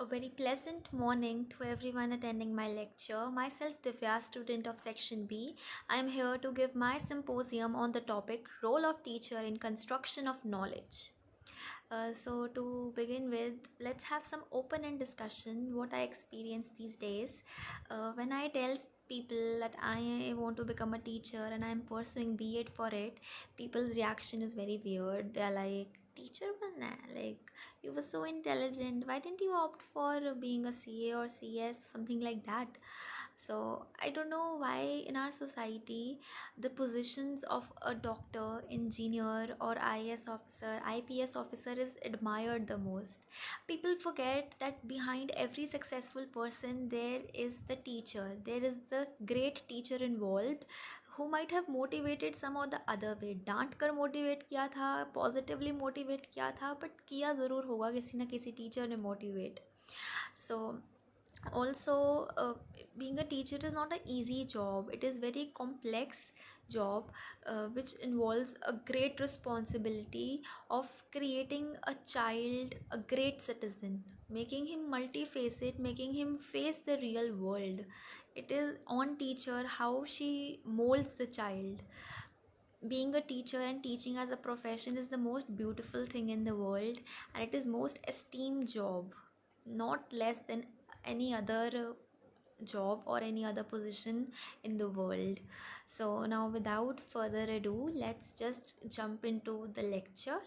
A very pleasant morning to everyone attending my lecture. Myself, Divya, student of Section B. I am here to give my symposium on the topic Role of Teacher in Construction of Knowledge. To begin with, let's have some open end discussion what I experience these days. When I tell people that I want to become a teacher and I'm pursuing B.Ed for it, people's reaction is very weird. They're like, teacher banna, like you were so intelligent. Why didn't you opt for being a CA or CS, something like that? So I don't know why in our society the positions of a doctor, engineer, or IAS officer, IPS officer is admired the most. People forget that behind every successful person there is the teacher. There is the great teacher involved who might have motivated some or the other way. डांट कर motivate किया था, positively motivate किया था, but किया ज़रूर होगा किसी ना किसी टीचर ने motivate. So also being a teacher is not an easy job. It is very complex job which involves a great responsibility of creating a child a great citizen, making him multifaceted, making him face the real world. It is on teacher how she molds the child. Being a teacher and teaching as a profession is the most beautiful thing in the world, and it is most esteemed job, not less than any other job or any other position in the world. So now without further ado, let's just jump into the lecture.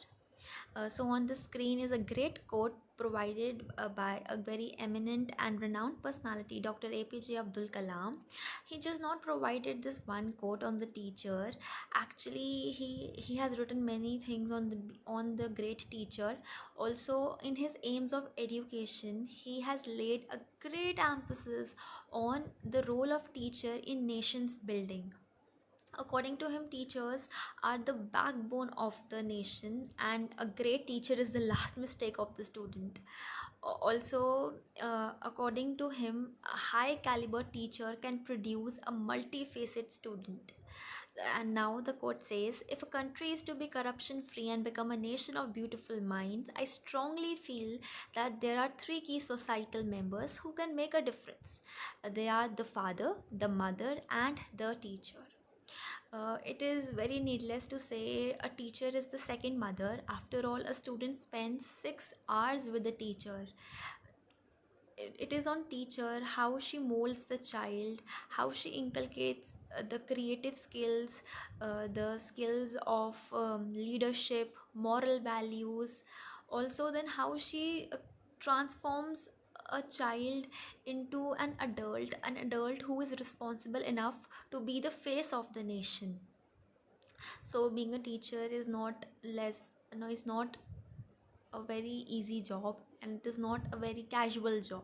So on the screen is a great quote provided by a very eminent and renowned personality, Dr. APJ Abdul Kalam. He just not provided this one quote on the teacher. Actually, he has written many things on the great teacher. Also, in his aims of education, he has laid a great emphasis on the role of teacher in nation's building. According to him, teachers are the backbone of the nation, and a great teacher is the last mistake of the student. Also, according to him, a high caliber teacher can produce a multifaceted student. And now the quote says, if a country is to be corruption free and become a nation of beautiful minds, I strongly feel that there are three key societal members who can make a difference. They are the father, the mother, and the teacher. It is very needless to say a teacher is the second mother. After all, a student spends 6 hours with the teacher. It is on teacher how she molds the child, how she inculcates the creative skills, the skills of leadership, moral values. Also, then how she transforms a child into an adult who is responsible enough to be the face of the nation. So being a teacher is not less, is not a very easy job, and it is not a very casual job.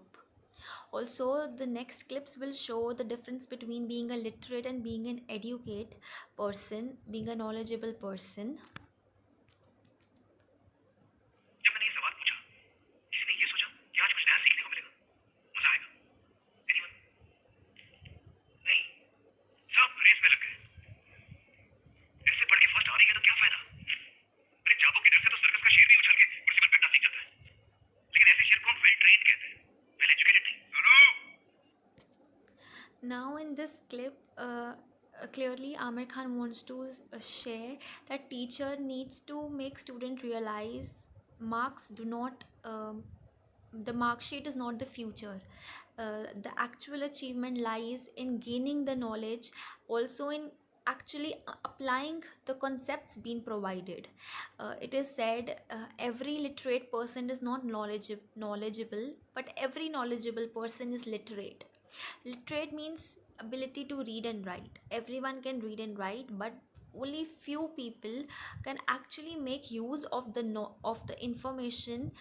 Also, the next clips will show the difference between being a literate and being an educate person, being a knowledgeable person. जब मैंने ये सवाल पूछा, किसी ने ये सोचा कि आज कुछ नया सीखने को मिलेगा, मजा आएगा। Anyone? नहीं, सब रेस में लग गए। ऐसे पढ़ के फर्स्ट आ रही है तो क्या फायदा? अरे चाबुक की डर से तो सर्कस का शेर भी उछल के कुर्सी पर बैठना सीख जाता है। लेकिन ऐसे शेर को हम वेल ट्रेन्ड कहते हैं, वेल एजुकेटेड नहीं। Hello. Now in this clip, clearly Amir Khan wants to share that teacher needs to make student realize marks do not the mark sheet is not the future. The actual achievement lies in gaining the knowledge, also in actually applying the concepts being provided. It is said every literate person is not knowledgeable, but every knowledgeable person is literate. Literate means ability to read and write. Everyone can read and write, but only few people can actually make use of the information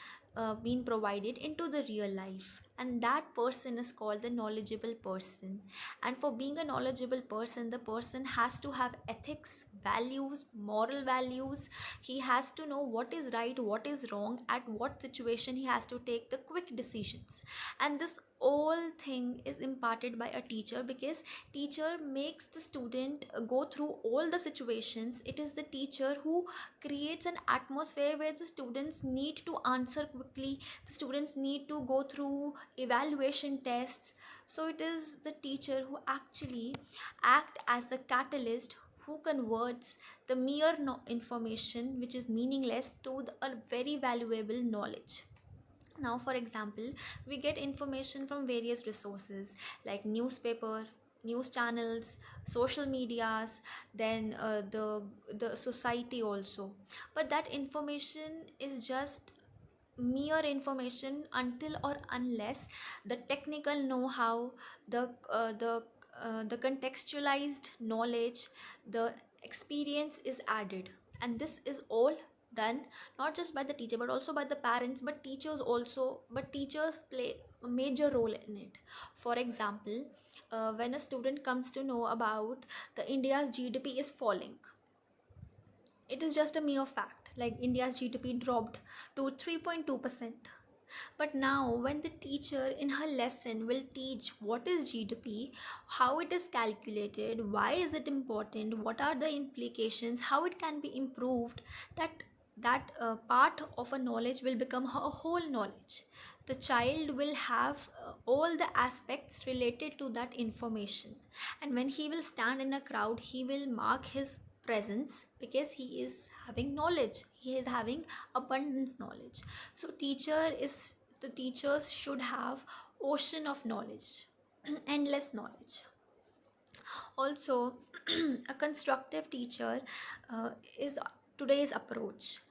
being provided into the real life, and that person is called the knowledgeable person. And for being a knowledgeable person, the person has to have ethics, values, moral values. He has to know what is right, what is wrong, at what situation he has to take the quick decisions. And this all thing is imparted by a teacher, because teacher makes the student go through all the situations. It is the teacher who creates an atmosphere where the students need to answer quickly, the students need to go through evaluation tests. So it is the teacher who actually act as a catalyst, who converts the mere information which is meaningless to a very valuable knowledge. Now, for example, we get information from various resources like newspaper, news channels, social medias, then the society also. But that information is just mere information until or unless the technical know-how, the contextualized knowledge, the experience is added. And this is all done not just by the teacher but also by the parents, but teachers also, but teachers play a major role in it. For example, when a student comes to know about the India's GDP is falling, it is just a mere fact, like India's GDP dropped to 3.2%. But now, when the teacher in her lesson will teach what is GDP, how it is calculated, why is it important, what are the implications, how it can be improved, that part of a knowledge will become a whole knowledge. The child will have all the aspects related to that information, and when he will stand in a crowd, he will mark his presence because he is having knowledge, he is having abundance knowledge. So the teachers should have ocean of knowledge, endless knowledge. Also, a constructive teacher is today's approach.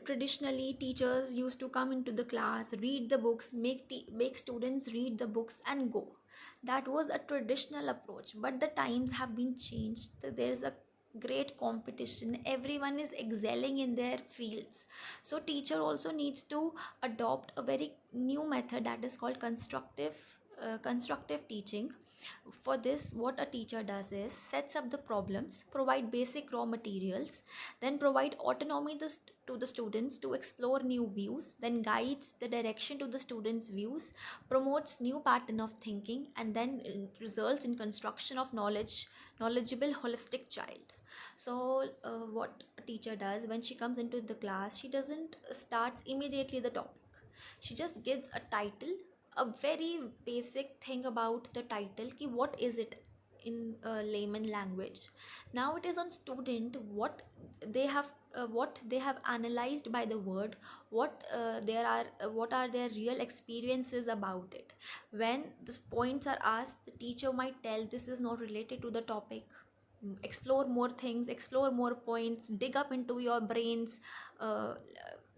Traditionally, teachers used to come into the class, read the books, make students read the books and go. That was a traditional approach, but the times have been changed. There is a great competition, everyone is excelling in their fields. So teacher also needs to adopt a very new method, that is called constructive teaching. For this, what a teacher does is sets up the problems, provide basic raw materials, then provide autonomy to the students to explore new views, then guides the direction to the students' views, promotes new pattern of thinking, and then results in construction of knowledgeable holistic child. So what a teacher does when she comes into the class, she doesn't start immediately the topic. She just gives a title, a very basic thing about the title, ki what is it in layman language. Now it is on student what they have analyzed by the word, what are their real experiences about it. When the points are asked, the teacher might tell this is not related to the topic. Explore more things, explore more points, dig up into your brains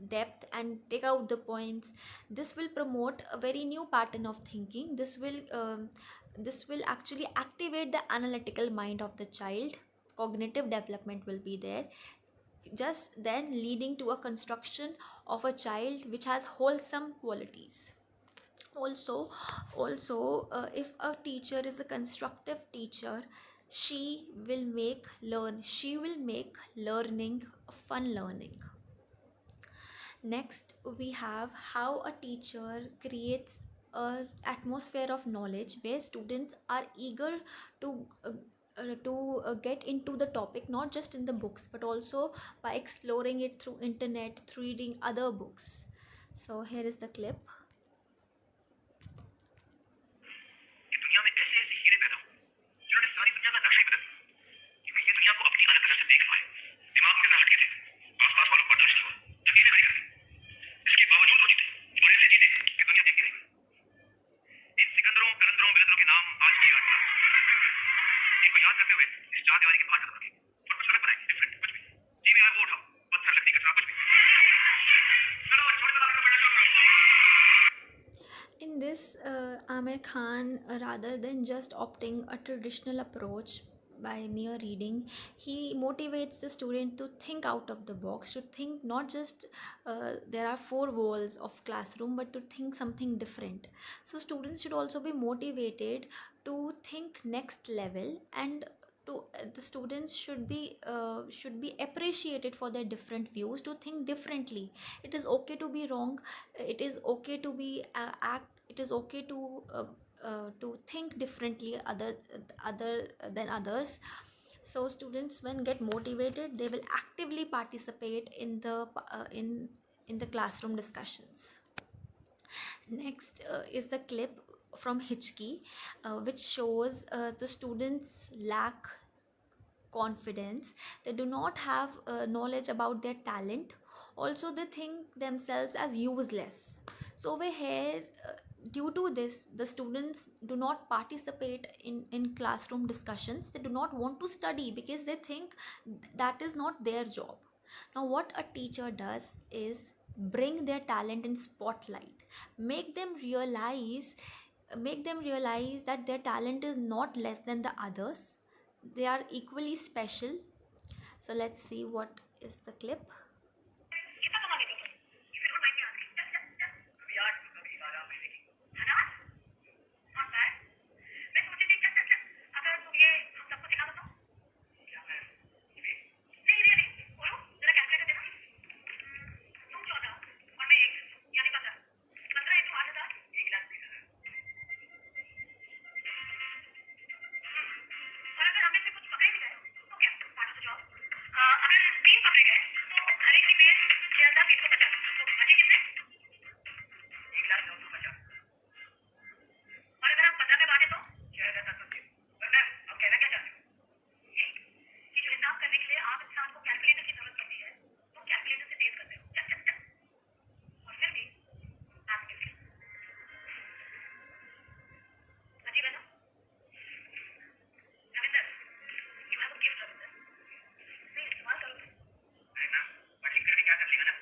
depth and take out the points. This will promote a very new pattern of thinking. This will actually activate the analytical mind of the child. Cognitive development will be there, just then leading to a construction of a child which has wholesome qualities. Also, if a teacher is a constructive teacher, she will make learning a fun learning. Next, we have how a teacher creates a atmosphere of knowledge where students are eager to get into the topic, not just in the books but also by exploring it through internet, through reading other books. So here is the clip. कि दुनिया में ऐसे ऐसे हीरे पैदा हो जिन्होंने सारी दुनिया का नक्शा ही बदल दिया, कि मैं ये दुनिया को अपनी अलग नजर से देख पाए, दिमाग के साथ हटके थे, आसपास वालों को बर्दाश्त नहीं हुआ, तकलीफें खड़ी कर दी, इसके बावजूद वो जीते और ऐसे जीते कि दुनिया देखती रही। इन सिकंदरों, कलंदरों, बेलंदरों के नाम आज भी याद क्लास, इनको याद करते हुए इस चार दीवारी के बाहर कदम रखें और कुछ अलग बनाएंगे, डिफरेंट, कुछ भी जी में आए वो उठाओ, पत्थर, लकड़ी, कचरा, कुछ भी। चलो छोटे कदम बैठना शुरू करो। In this, Amir Khan, rather than just opting a traditional approach by mere reading, he motivates the student to think out of the box, to think not just there are four walls of classroom, but to think something different. So students should also be motivated to think next level and the students should be appreciated for their different views, to think differently. It is okay to be wrong. It is okay to be act it is okay to think differently other than others. So students, when get motivated, they will actively participate in the classroom discussions. Next is the clip from Hitchkey, which shows the students lack confidence. They do not have knowledge about their talent. Also, they think themselves as useless. So over here, due to this, the students do not participate in classroom discussions. They do not want to study because they think that is not their job. Now what a teacher does is bring their talent in spotlight, make them realize that their talent is not less than the others. They are equally special. So let's see what is the clip. कितना कमा लेते हो तुम? If you don't mind me asking, कभी 8 कभी 12 महीने की है ना? Not bad. मैं सोच रही थी अगर तुम ये हम सबको सिखा दो तो क्या मैं ये नहीं बोलो जरा कैलकुलेटर देना तुम 14 और मैं 1 यानी 15 into 8,000 1,20,000 और अगर हमें से कुछ पकड़े भी गए तो क्या पार्ट ऑफ द जॉब अगर 3 पकड़े गए तो हर एक की पेन 6,350 तो बचे कितने 1,950 और अगर हम 15 में बांटे तो 6,730 पर मैम अब कहना क्या चाहते हो ये कि जो हिसाब करने के लिए आप इंसान को कैलकुलेटर की जरूरत पड़ती है तो कैलकुलेटर से तेज करते हो चक चक चक और फिर भी आप किसी अजीब है ना Ravinder you have a gift Ravinder नहीं इस्तेमाल करो तुम अरे मैम पढ़ लिख कर भी क्या कर लेगा ना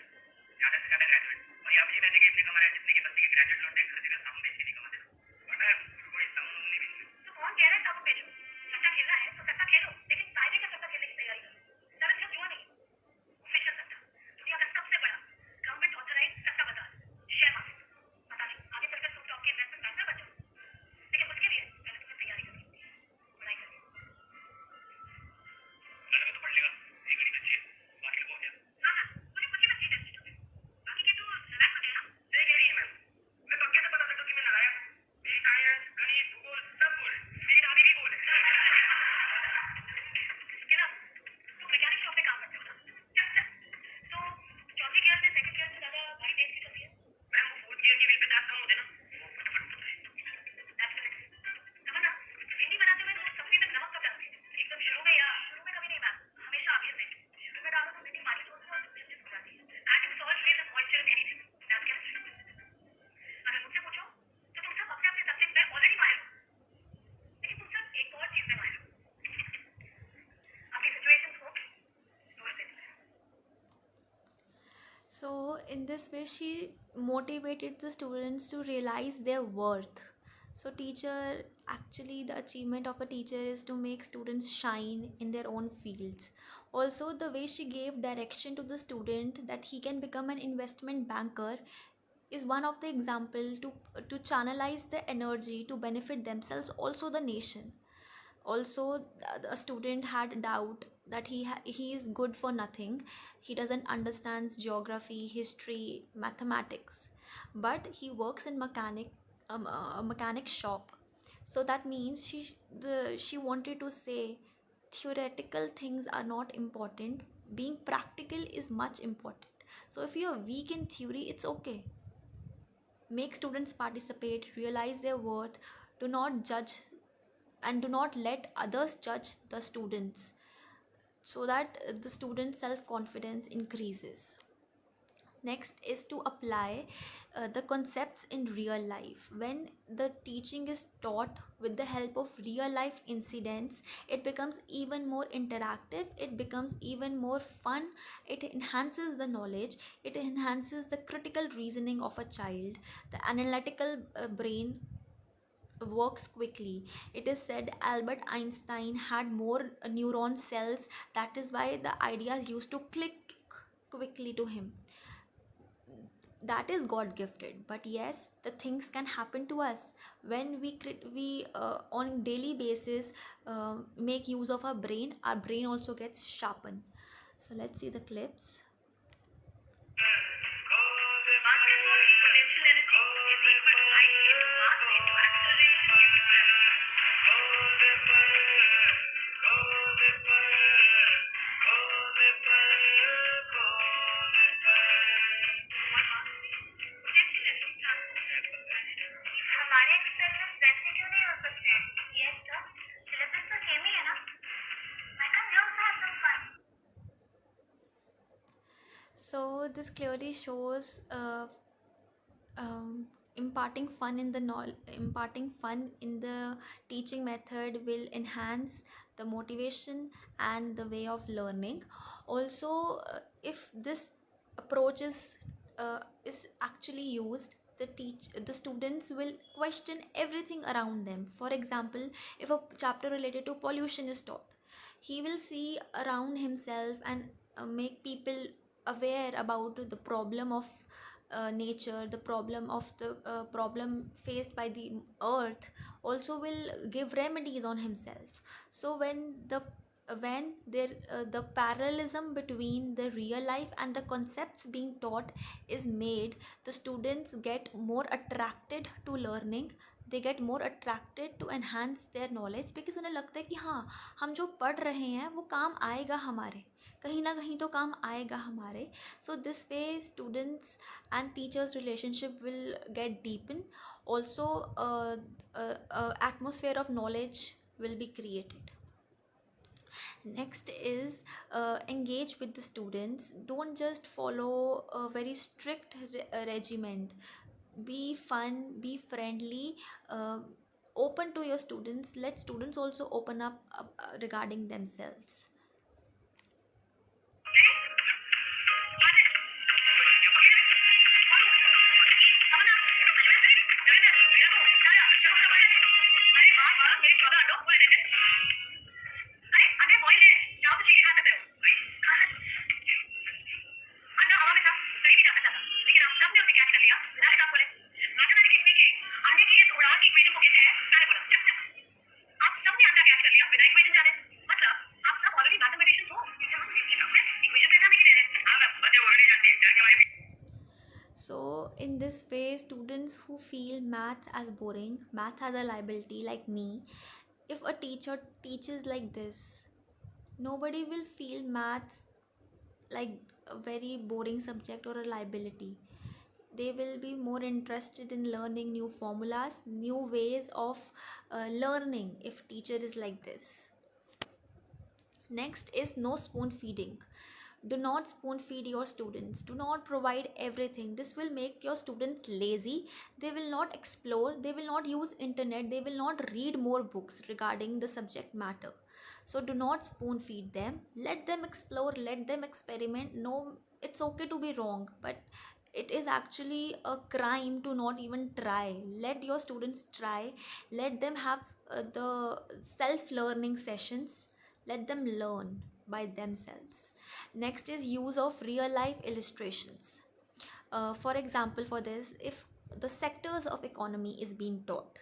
ज्यादा से ज्यादा ग्रेजुएट और ये आप ये महीने के इतने कमा रहे हैं जितने की बस्ती के ग्रेजुएट लौटे हर जगह साबुन बेच के नहीं कमा देना और मैम कोई साबुन नहीं बेचना तो कौन कह रहा है साबुन बेचो सट्टा खेलना है तो सट्टा खेलो लेकिन कायदे का सट्टा खेलने की तैयारी करो जरा सिर्फ जुआ नहीं ऑफिशियल सट्टा दुनिया का सबसे बड़ा गवर्नमेंट ऑथराइज्ड सट्टा बाजार शेयर मार्केट पता नहीं आगे चलकर तुम जॉब के इन्वेस्टमेंट बैंकर बन जाओ लेकिन उसके लिए पहले तुम्हें तैयारी करनी होती है पढ़ाई करनी लड़का तो पढ़ लेगा ये गणित अच्छी है बाकी हो गया हाँ हाँ मुझे कुछ ही बच्चे टेस्ट होते बाकी के तो नालायक होते हैं ना सही कह रही है मैम मैं तो कैसे पता सकता हूँ कि मैं नालायक हूँ मेरी साइंस गणित भूगोल सब बोल मेरी भाभी भी बोले क्या तुम मैकेनिक शॉप में काम करते हो ना चल चल तो चौथी गियर में सेकंड गियर से ज्यादा गाड़ी तेज की चलती है मैम वो फोर्थ गियर की व्हील पे चार कम होते ना वो फटाफट चलता है दैट्स फिजिक्स तमन्ना भिंडी बनाते हुए तो सब्जी में नमक कब डालते हैं एकदम शुरू में या शुरू में कभी नहीं मैम हमेशा आगे से शुरू में डालो तो भिंडी मार्केट होती है और चिपचिप हो जाती है adding salt releases moisture in anything that's chemistry अगर मुझसे पूछो तो तुम सब अपने अपने सब्जेक्ट में ऑलरेडी माहिर हो लेकिन तुम सब एक और चीज में माहिर हो अपनी सिचुएशंस को दूर से So in this way, she motivated the students to realize their worth. So teacher, actually the achievement of a teacher is to make students shine in their own fields. Also, the way she gave direction to the student that he can become an investment banker is one of the example to channelize the energy to benefit themselves, also the nation. Also, a student had a doubt that he is good for nothing. He doesn't understand geography, history, mathematics, but he works in a mechanic shop. So that means she wanted to say theoretical things are not important, being practical is much important. So if you're weak in theory, it's okay. Make students participate, realize their worth, do not judge, and do not let others judge the students, so that the student self confidence increases. Next is to apply the concepts in real life. When the teaching is taught with the help of real life incidents, it becomes even more interactive, it becomes even more fun, it enhances the knowledge, it enhances the critical reasoning of a child. The analytical brain works quickly. It is said Albert Einstein had more neuron cells, that is why the ideas used to click quickly to him. that is god gifted, but yes, the things can happen to us when we on daily basis make use of our brain also gets sharpened. So let's see the clips. Basketball's potential energy is equal to height into mass into acceleration into हमारे experiments वैसे क्यों नहीं हो सकते? Yes sir, syllabus तो same ही है ना? Why can't we also have some fun? So this clearly shows imparting fun in the teaching method will enhance the motivation and the way of learning. Also, if this approach is actually used, the students will question everything around them. For example, if a chapter related to pollution is taught, he will see around himself and make people aware about the problem of nature, the problem faced by the earth. Also will give remedies on himself. So when there the parallelism between the real life and the concepts being taught is made, the students get more attracted to learning, they get more attracted to enhance their knowledge, because उन्हें लगता है कि हाँ, हम जो पढ़ रहे हैं वो काम आएगा हमारे, कहीं ना कहीं तो काम आएगा हमारे. So this way students and teachers relationship will get deepened. Also atmosphere of knowledge will be created. Next is engage with the students. Don't just follow a very strict regiment. Be fun, be friendly, open to your students. Let students also open up regarding themselves. So in this way, students who feel maths as boring, math as a liability like me, if a teacher teaches like this, nobody will feel maths like a very boring subject or a liability. They will be more interested in learning new formulas, new ways of learning if teacher is like this. Next is no spoon feeding. Do not spoon feed your students. Do not provide everything. This will make your students lazy. They will not explore. They will not use internet. They will not read more books regarding the subject matter. So do not spoon feed them. Let them explore. Let them experiment. No, it's okay to be wrong, but it is actually a crime to not even try. Let your students try. Let them have the self learning sessions. Let them learn by themselves. Next is use of real life illustrations. For example, for this, if the sectors of economy is being taught,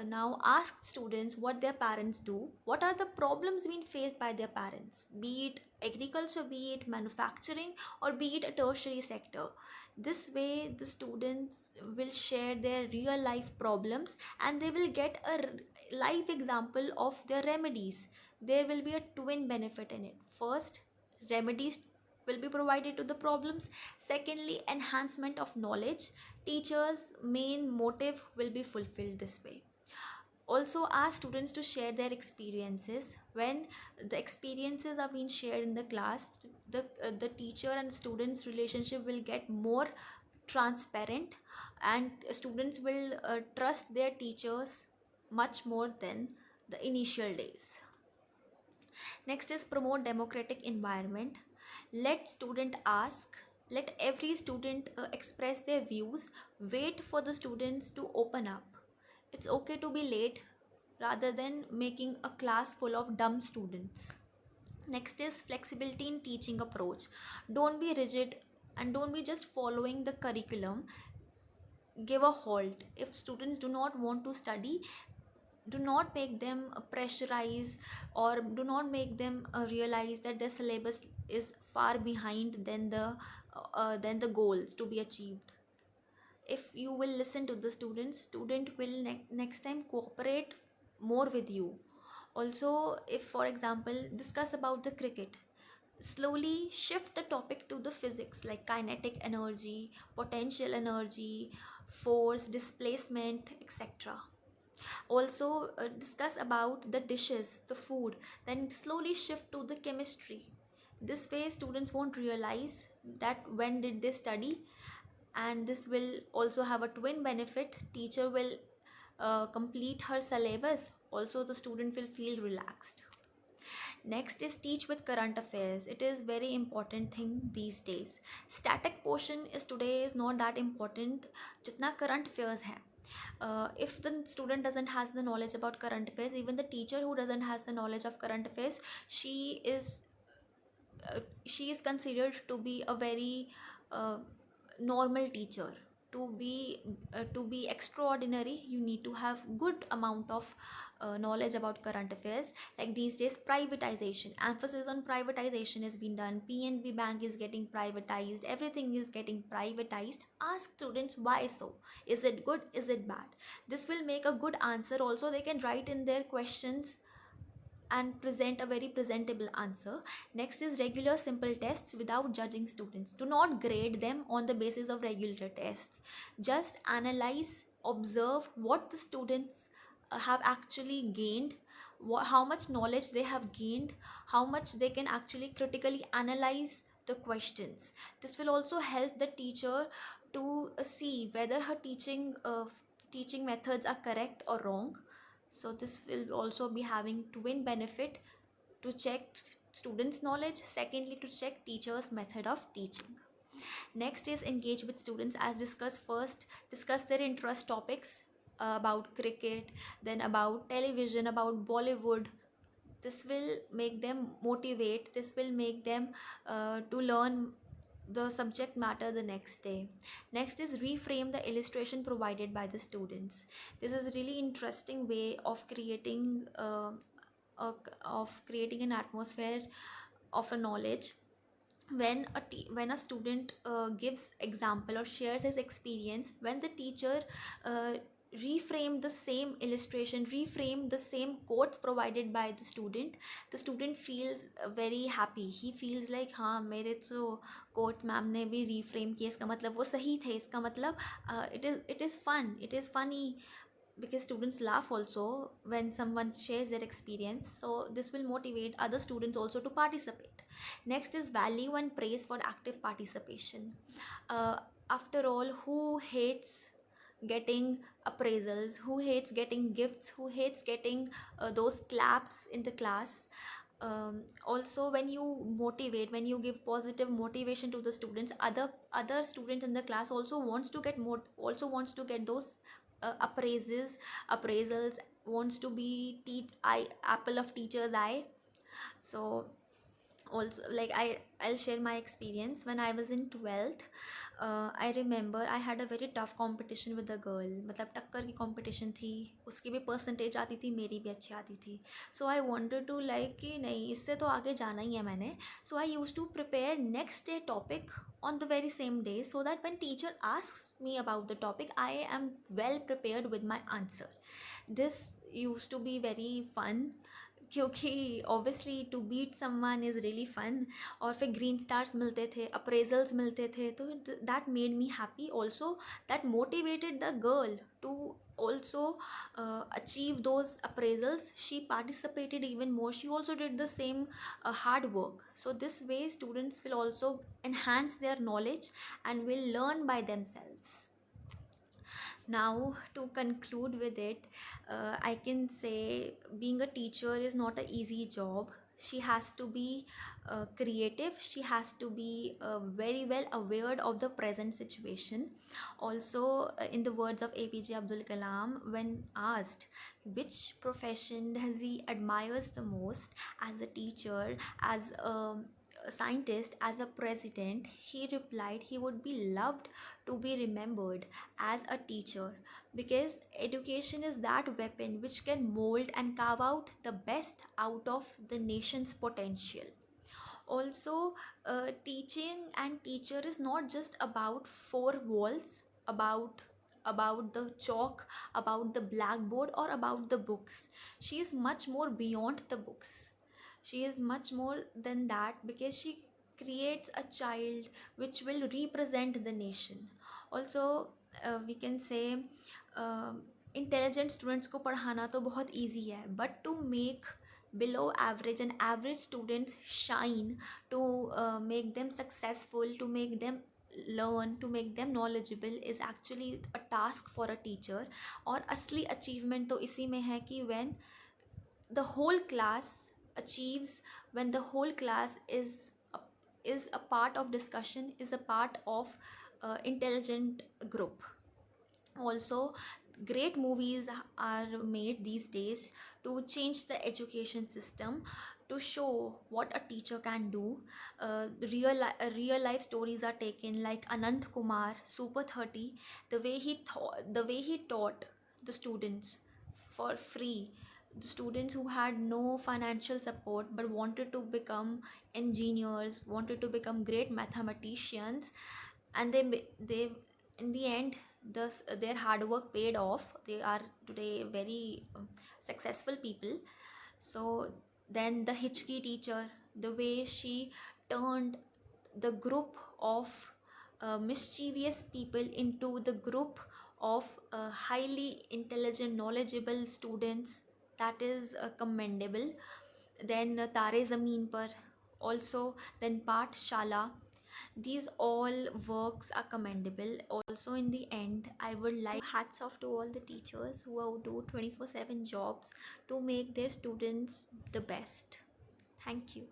now ask students what their parents do, what are the problems being faced by their parents, be it agriculture, be it manufacturing, or be it a tertiary sector. This way the students will share their real life problems and they will get a live example of their remedies. There will be a twin benefit in it. First, remedies will be provided to the problems. Secondly, enhancement of knowledge. Teachers main motive will be fulfilled this way. Also ask students to share their experiences. When the experiences are being shared in the class, the teacher and students relationship will get more transparent, and students will trust their teachers much more than the initial days. Next is promote democratic environment. Let student ask, let every student express their views. Wait for the students to open up. It's okay to be late rather than making a class full of dumb students. Next is flexibility in teaching approach. Don't be rigid and don't be just following the curriculum. Give a halt. If students do not want to study, do not make them pressurize, or do not make them realize that their syllabus is far behind than the goals to be achieved. If you will listen to the students, student will next time cooperate more with you. Also, if for example discuss about the cricket, slowly shift the topic to the physics like kinetic energy, potential energy, force, displacement, etc. Also discuss about the dishes, the food, then slowly shift to the chemistry. This way students won't realize that when did they study, and this will also have a twin benefit. Teacher will complete her syllabus, also the student will feel relaxed. Next is teach with current affairs. It is very important thing these days. Static portion is today is not that important jitna current affairs hai. If the student doesn't has the knowledge about current affairs, even the teacher who doesn't has the knowledge of current affairs, she is considered to be a very uh, normal teacher. To be extraordinary, you need to have good amount of knowledge about current affairs. Like these days, privatization, emphasis on privatization has been done. PNB Bank is getting privatized, everything is getting privatized. Ask students why so. Is it good, is it bad? This will make a good answer. Also, they can write in their questions and present a very presentable answer. Next is regular simple tests without judging students. Do not grade them on the basis of regular tests. Just analyze, observe what the students have actually gained, how much knowledge they have gained, how much they can actually critically analyze the questions. This will also help the teacher to see whether her teaching methods are correct or wrong. So this will also be having twin benefit: to check students knowledge, secondly to check teachers method of teaching. Next is engage with students. As discussed, first discuss their interest topics, about cricket, then about television, about Bollywood. This will make them motivate, this will make them to learn the subject matter the next day. Next is reframe the illustration provided by the students. This is a really interesting way of creating an atmosphere of a knowledge. When a student gives example or shares his experience, when the teacher uh, reframe the same illustration, reframe the same quotes provided by the student feels very happy. He feels like हाँ मेरे तो quotes ma'am ने भी reframe किए, इसका मतलब वो सही थे, इसका मतलब it is fun, it is funny, because students laugh also when someone shares their experience. So this will motivate other students also to participate. Next is value and praise for active participation. After all, who hates getting appraisals, who hates getting gifts, who hates getting those claps in the class? Also, when you motivate, when you give positive motivation to the students, other students in the class also wants to get those appraisals, wants to be apple of teacher's eye. So also, like I'll share my experience. When I was in 12th, I remember I had a very tough competition with a girl. मतलब टक्कर की competition थी, उसकी भी percentage आती थी, मेरी भी अच्छी आती थी. So I wanted to like कि नहीं, इससे तो आगे जाना ही है मैंने. So I used to prepare next day topic on the very same day, so that when teacher asks me about the topic, I am well prepared with my answer. This used to be very fun, क्योंकि obviously to beat someone is really fun. और फिर green stars मिलते थे, appraisals मिलते थे, तो that made me happy. Also that motivated the girl to also achieve those appraisals. She participated even more, she also did the same hard work. So this way students will also enhance their knowledge and will learn by themselves. Now, to conclude with it, I can say being a teacher is not an easy job. She has to be creative, she has to be very well aware of the present situation. Also, in the words of APJ Abdul Kalam, when asked which profession does he admires the most, as a teacher, as a scientist as a president, he replied he would be loved to be remembered as a teacher, because education is that weapon which can mold and carve out the best out of the nation's potential. Also, teaching and teacher is not just about four walls, about the chalk, about the blackboard, or about the books. She is much more beyond the books. She is much more than that, because she creates a child which will represent the nation. Also, we can say intelligent students को पढ़ाना तो बहुत easy है, but to make below average and average students shine, to make them successful, to make them learn, to make them knowledgeable, is actually a task for a teacher. और असली achievement तो इसी में है कि when the whole class achieves, when the whole class is a part of discussion, is a part of intelligent group. Also, great movies are made these days to change the education system, to show what a teacher can do. Real life stories are taken, like Anant Kumar, Super 30, the way he taught the students for free, the students who had no financial support but wanted to become engineers, wanted to become great mathematicians, and they in the end, their hard work paid off. They are today very successful people. So then the Hitchki teacher, the way she turned the group of mischievous people into the group of highly intelligent, knowledgeable students, that is commendable. Then Tare Zameen Par, also then Shala, these all works are commendable. Also, in the end, I would like hats off to all the teachers who do 24/7 jobs to make their students the best. Thank you.